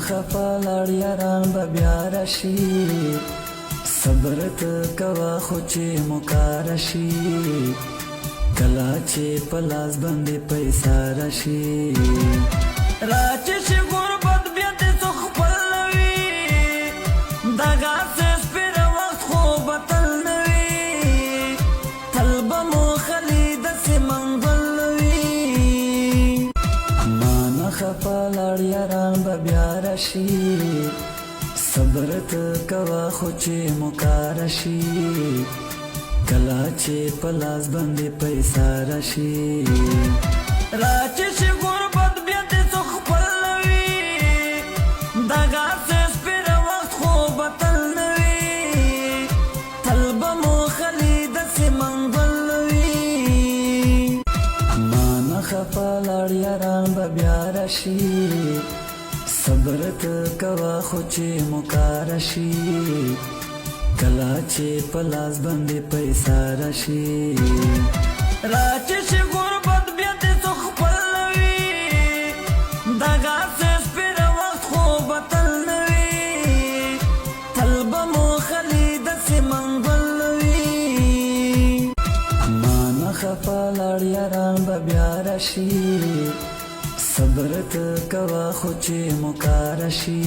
خفا لاړ یاران به بیا راشي صبر ته کوه خو چې مکار شي کله چې په لاس باندې پیسې راشي راځي چې غربت بیا دې څو خپل وي دغه سپیر وخت خو بتل نه وي تل به مو خلید سي منګل وي ما خفا لاړ یاران به بیا راشي صبر ته کوه خو چې مکار شي کله چې په لاس باندې پیسې راشي راځي چې غربت بیا دې څو خپل وي دغه سپیر وخت خو بتل نه وي تل به مو خلید سي منګل وي ما خفا لاړ یاران به بیا راشي صبر ته کوه خو چې مکار شي کله چې په لاس باندې پیسې راشي راځي چې غربت بیا دې څو خپل وي دغه سپیر وخت خو بتل نه وي تل به مو خلید سي منګل وي ما خفا لاړ یاران به بیا راشي صبر ته کوه خو چې مکار شي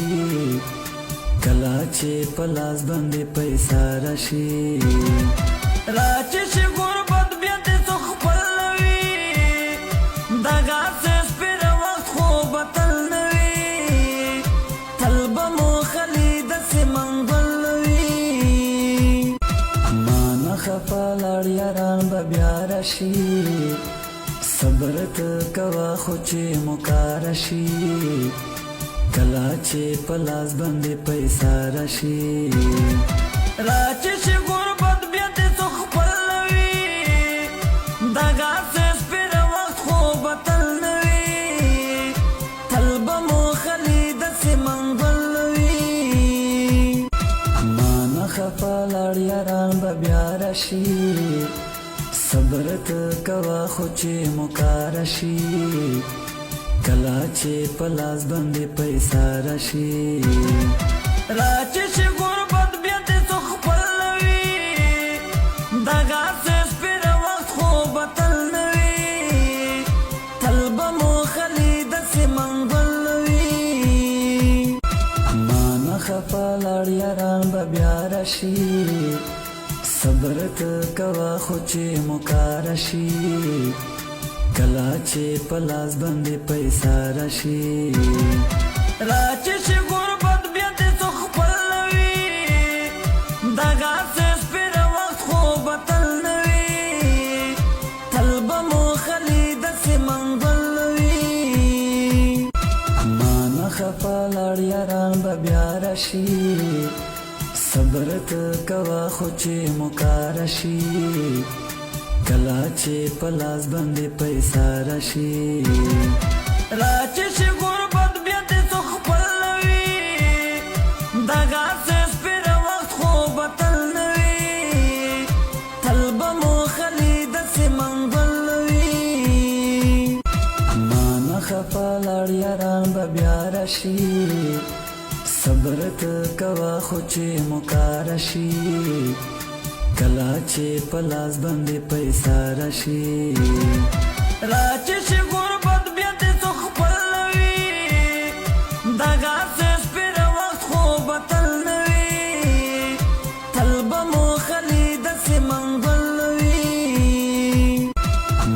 کله چې په لاس باندې پیسې راشي راځي چې غربت بیا دې څو خپل وي دغه سپیر وخت خو بتل نه وي تل به مو خلید سي منګل وي ما خفا لاړ یاران به بیا راشي صبر ته کوه خو چې مکار شي کله چې په لاس باندې پیسې راشي راځي چې غربت بیا دې څو خپل وي دغه سپیر وخت خو بتل نه وي تل به مو خلید سي منګل وي ما خفا لاړ یاران به بیا راشي صبر ته کوه خو چې مکار شي کله چې په لاس باندې پیسې راشي راځي چې غربت بیا دې څو خپل وي دغه سپیر وخت خو بتل نه وي تل به مو خلید سي منګل وي ما خفا لاړ یاران به بیا راشي صبر ته کوه خو چې مکار شي کله چې په لاس باندې پیسې راشي راځي چې غربت بیا دې څو خپل وي دغه سپیر وخت خو بتل نه وي تل به مو خلید سي منګل وي ما خفا لاړ یاران به بیا راشي صبر ته کوه خو چې مکار شي کله چې په لاس باندې پیسې راشي راځي چې غربت بیا دې څو خپل وي دغه سپیر وخت خو بتل نه وي تل به مو خلید سي منګل وي ما خفا لاړ یاران به بیا راشي صبر ته کوه خو چې مکار شي کله چې په لاس باندې پیسې راشي راځي چې غربت بیا دې څو خپل وي دغه سپیر وخت خو بتل نه وي تل به مو خلید سي منګل وي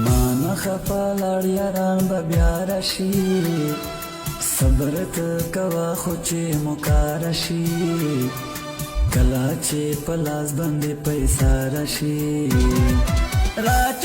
ما خفا لاړ یاران به بیا راشي صبر ته کوه خو چې مکار شي کله چې په لاس باندې پیسې راشي راځي